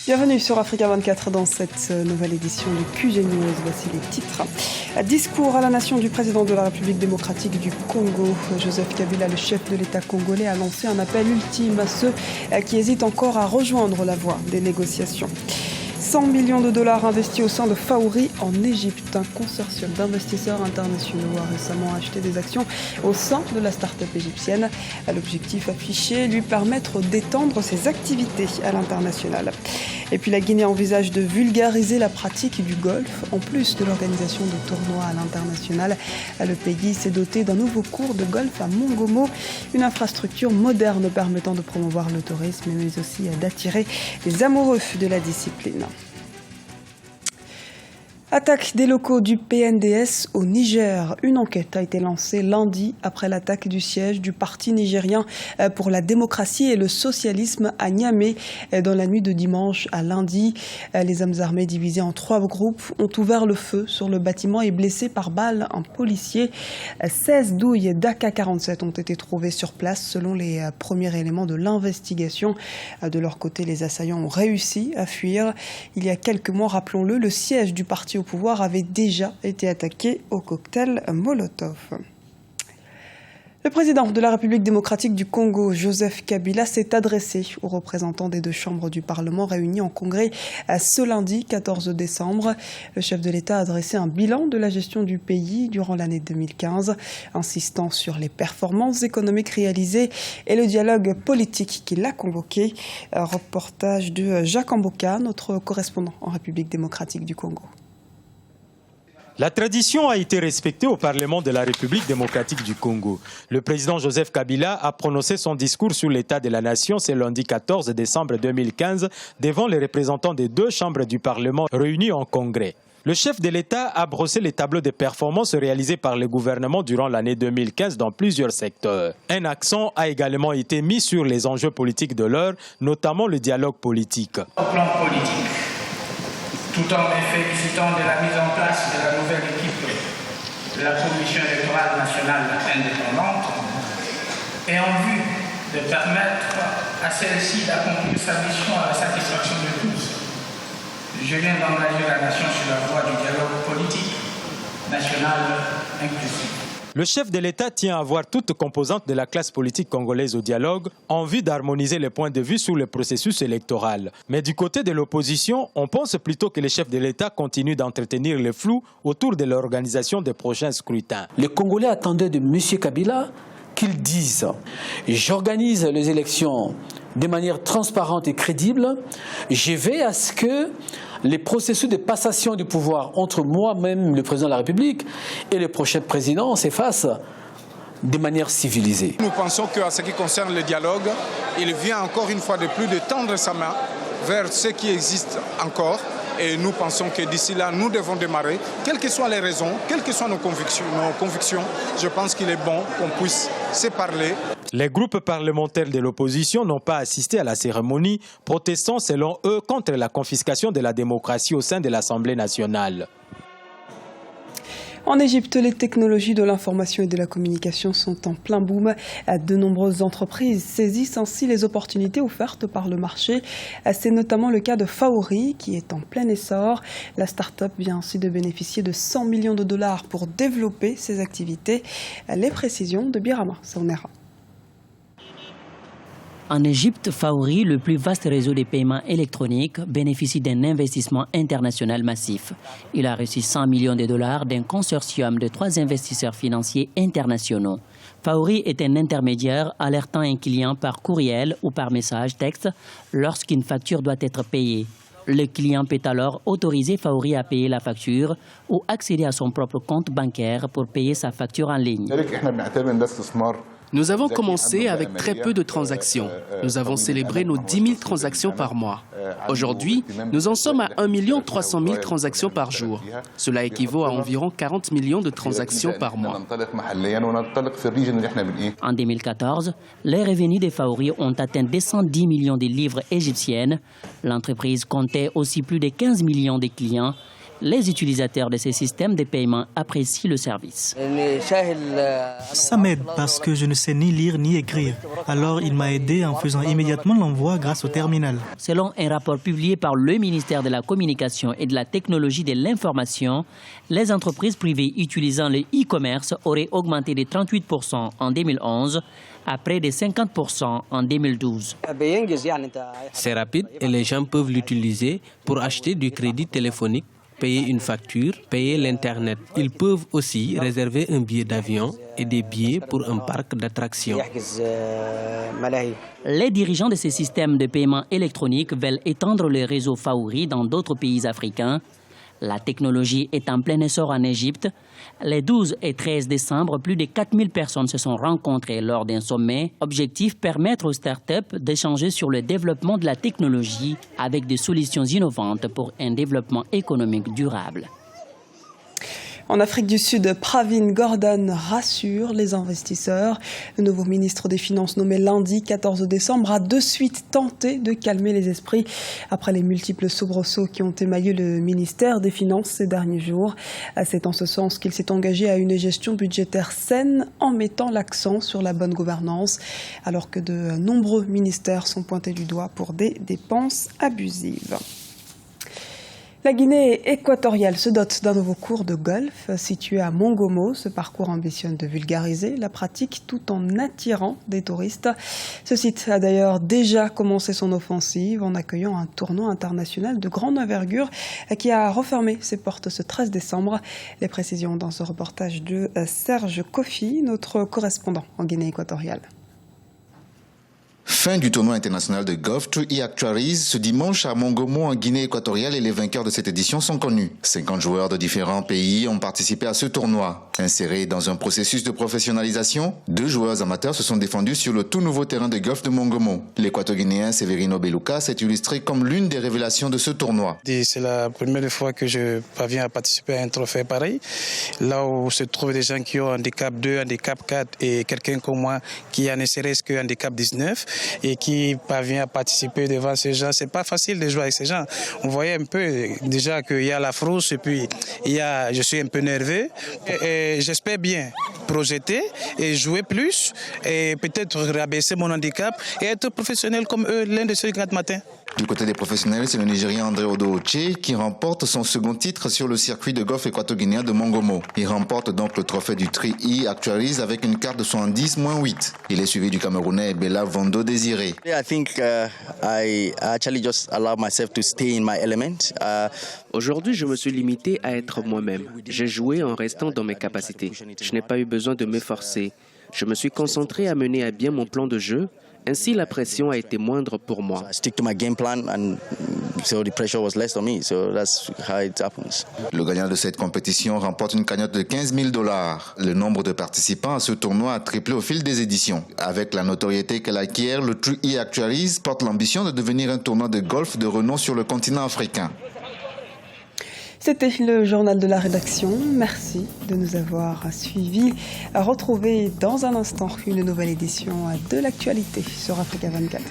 Bienvenue sur Africa 24 dans cette nouvelle édition du QG News. Voici les titres. Discours à la nation du président de la République démocratique du Congo. Joseph Kabila, le chef de l'État congolais, a lancé un appel ultime à ceux qui hésitent encore à rejoindre la voie des négociations. 100 millions de dollars investis au sein de Faouri en Égypte. Un consortium d'investisseurs internationaux a récemment acheté des actions au sein de la start-up égyptienne. L'objectif affiché, lui permettre d'étendre ses activités à l'international. Et puis la Guinée envisage de vulgariser la pratique du golf. En plus de l'organisation de tournois à l'international, le pays s'est doté d'un nouveau cours de golf à Mongomo, une infrastructure moderne permettant de promouvoir le tourisme mais aussi d'attirer les amoureux de la discipline. Attaque des locaux du PNDS au Niger. Une enquête a été lancée lundi après l'attaque du siège du Parti nigérien pour la démocratie et le socialisme à Niamey dans la nuit de dimanche à lundi. Les hommes armés divisés en 3 groupes ont ouvert le feu sur le bâtiment et blessé par balle un policier. 16 douilles d'AK-47 ont été trouvées sur place selon les premiers éléments de l'investigation. De leur côté, les assaillants ont réussi à fuir. Il y a quelques mois, rappelons-le, le siège du parti au pouvoir avait déjà été attaqué au cocktail Molotov. Le président de la République démocratique du Congo, Joseph Kabila, s'est adressé aux représentants des 2 chambres du Parlement réunis en congrès ce lundi 14 décembre. Le chef de l'État a dressé un bilan de la gestion du pays durant l'année 2015, insistant sur les performances économiques réalisées et le dialogue politique qu'il a convoqué. Un reportage de Jacques Amboka, notre correspondant en République démocratique du Congo. La tradition a été respectée au Parlement de la République démocratique du Congo. Le président Joseph Kabila a prononcé son discours sur l'état de la nation ce lundi 14 décembre 2015 devant les représentants des 2 chambres du Parlement réunis en congrès. Le chef de l'État a brossé les tableaux de performances réalisés par le gouvernement durant l'année 2015 dans plusieurs secteurs. Un accent a également été mis sur les enjeux politiques de l'heure, notamment le dialogue politique. Au plan politique, tout en me félicitant de la mise en place de la nouvelle équipe de la Commission électorale nationale indépendante et en vue de permettre à celle-ci d'accomplir sa mission à la satisfaction de tous, je viens d'engager la nation sur la voie du dialogue politique national inclusif. Le chef de l'État tient à voir toute composante de la classe politique congolaise au dialogue en vue d'harmoniser les points de vue sur le processus électoral. Mais du côté de l'opposition, on pense plutôt que le chef de l'État continue d'entretenir le flou autour de l'organisation des prochains scrutins. Les Congolais attendaient de M. Kabila qu'il dise « J'organise les élections de manière transparente et crédible. Je vais à ce que les processus de passation du pouvoir entre moi-même, le président de la République, et le prochain président s'effacent de manière civilisée. » Nous pensons qu'en ce qui concerne le dialogue, il vient encore une fois de plus de tendre sa main vers ce qui existe encore. Et nous pensons que d'ici là, nous devons démarrer, quelles que soient les raisons, quelles que soient nos convictions, je pense qu'il est bon qu'on puisse se parler. Les groupes parlementaires de l'opposition n'ont pas assisté à la cérémonie, protestant selon eux contre la confiscation de la démocratie au sein de l'Assemblée nationale. En Égypte, les technologies de l'information et de la communication sont en plein boom. De nombreuses entreprises saisissent ainsi les opportunités offertes par le marché. C'est notamment le cas de Faouri, qui est en plein essor. La start-up vient ainsi de bénéficier de 100 millions de dollars pour développer ses activités. Les précisions de Birama Saunera. En Égypte, Faouri, le plus vaste réseau de paiements électroniques, bénéficie d'un investissement international massif. Il a reçu 100 millions de dollars d'un consortium de 3 investisseurs financiers internationaux. Faouri est un intermédiaire alertant un client par courriel ou par message texte lorsqu'une facture doit être payée. Le client peut alors autoriser Faouri à payer la facture ou accéder à son propre compte bancaire pour payer sa facture en ligne. Nous avons commencé avec très peu de transactions. Nous avons célébré nos 10 000 transactions par mois. Aujourd'hui, nous en sommes à 1 300 000 transactions par jour. Cela équivaut à environ 40 millions de transactions par mois. En 2014, les revenus de Faouri ont atteint 210 millions de livres égyptiennes. L'entreprise comptait aussi plus de 15 millions de clients Les utilisateurs de ces systèmes de paiement apprécient le service. Ça m'aide parce que je ne sais ni lire ni écrire. Alors il m'a aidé en faisant immédiatement l'envoi grâce au terminal. Selon un rapport publié par le ministère de la Communication et de la Technologie de l'Information, les entreprises privées utilisant le e-commerce auraient augmenté de 38% en 2011 à près de 50% en 2012. C'est rapide et les gens peuvent l'utiliser pour acheter du crédit téléphonique, payer une facture, payer l'Internet. Ils peuvent aussi réserver un billet d'avion et des billets pour un parc d'attractions. Les dirigeants de ces systèmes de paiement électronique veulent étendre le réseau Faouri dans d'autres pays africains. La technologie est en plein essor en Égypte. Les 12 et 13 décembre, plus de 4000 personnes se sont rencontrées lors d'un sommet. Objectif, permettre aux startups d'échanger sur le développement de la technologie avec des solutions innovantes pour un développement économique durable. En Afrique du Sud, Pravin Gordhan rassure les investisseurs. Le nouveau ministre des Finances nommé lundi 14 décembre a de suite tenté de calmer les esprits après les multiples soubresauts qui ont émaillé le ministère des Finances ces derniers jours. C'est en ce sens qu'il s'est engagé à une gestion budgétaire saine en mettant l'accent sur la bonne gouvernance, alors que de nombreux ministères sont pointés du doigt pour des dépenses abusives. La Guinée équatoriale se dote d'un nouveau cours de golf situé à Mongomo. Ce parcours ambitionne de vulgariser la pratique tout en attirant des touristes. Ce site a d'ailleurs déjà commencé son offensive en accueillant un tournoi international de grande envergure qui a refermé ses portes ce 13 décembre. Les précisions dans ce reportage de Serge Kofi, notre correspondant en Guinée équatoriale. Fin du tournoi international de golf True Actuaries ce dimanche à Mongomo en Guinée équatoriale et les vainqueurs de cette édition sont connus. 50 joueurs de différents pays ont participé à ce tournoi. Insérés dans un processus de professionnalisation, 2 joueurs amateurs se sont défendus sur le tout nouveau terrain de golf de Mongomo. L'équato-guinéen Severino Beluca s'est illustré comme l'une des révélations de ce tournoi. C'est la première fois que je parviens à participer à un trophée pareil, là où se trouvent des gens qui ont handicap 2, handicap 4 et quelqu'un comme moi qui a ne serait-ce que handicap 19 et qui parvient à participer devant ces gens. C'est pas facile de jouer avec ces gens. On voyait un peu déjà qu'il y a la frousse et puis je suis un peu nerveux et j'espère bien projeter et jouer plus et peut-être rabaisser mon handicap et être professionnel comme eux lundi ce matin. Du côté des professionnels, c'est le Nigérien André Odo-Oche qui remporte son second titre sur le circuit de golf équato-guinéen de Mongomo. Il remporte donc le trophée du Tree Actuaries avec une carte de 70-8. Il est suivi du Camerounais Bella Vondo Désiré. Aujourd'hui, je me suis limité à être moi-même. J'ai joué en restant dans mes capacités. Je n'ai pas eu besoin de m'efforcer. Je me suis concentré à mener à bien mon plan de jeu. Ainsi, la pression a été moindre pour moi. Le gagnant de cette compétition remporte une cagnotte de $15,000. Le nombre de participants à ce tournoi a triplé au fil des éditions. Avec la notoriété qu'elle acquiert, le True Actuaries porte l'ambition de devenir un tournoi de golf de renom sur le continent africain. C'était le journal de la rédaction. Merci de nous avoir suivis. Retrouvez dans un instant une nouvelle édition de l'actualité sur Africa 24.